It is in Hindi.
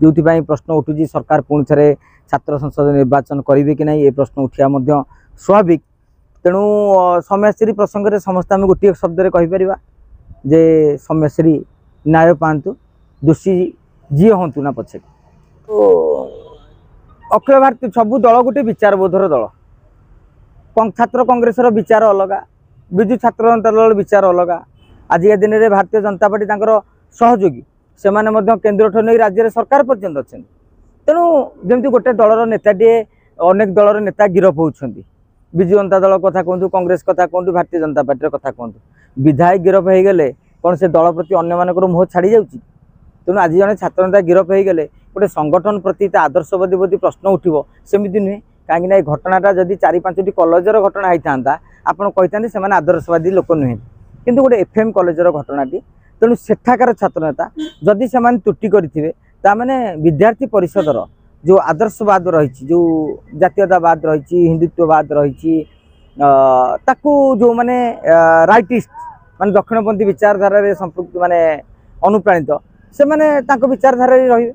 जो प्रश्न उठुची सरकार पुणी थे छात्र संसद निर्वाचन करेंगे कि नहीं ये प्रश्न उठा स्वाभाविक। तेणु सौम्यश्री प्रसंग में समस्त आम गोटे शब्द कहीपर जे सौम्यश्री न्याय पातु दोषी जी हूँ ना पछे। तो अखिल भारतीय सबू दल गोटे विचारबोधर दल। छात्र कांग्रेस विचार अलग, विजु छात्र जनता दल विचार अलग। आज दिन में भारतीय जनता पार्टी सहयोगी से केन्द्र ठूँ नहीं राज्य सरकार पर्यंत अच्छा। तेणु जमी गोटे दलर नेताटे अनेक दलर नेता गिरफ होती, विजु जनता दल कथा कहतु, कांग्रेस कथा कहतु, भारतीय जनता पार्टी कथा कहतु, विधायक गिरफ हो गले कौन से दल प्रति अन्य मान मुह छाड़ी जाऊँगी। तेणु आज जन छात्र नेता गिरफ हो गले गोटे संगठन प्रति आदर्शवादी प्रति प्रश्न उठो सेमती नुहे। कहीं घटनाटा जदि 4-5टी कॉलेजर घटना होता आपड़ कहते से आदर्शवादी लोक नुहे, किंतु गोटे एफएम कॉलेजर घटनाटी। तेणु सेठाकार छात्र नेता जदि से त्रुटि करेंगे ताने विद्यार्थी परिषदर जो आदर्शवाद रही, जो जातीयतावाद रही, हिंदुत्ववाद रही, जो माने राइटिस्ट मान दक्षिणपंथी विचारधारा संपृक्त माने अनुप्राणित से माने विचारधारा रही।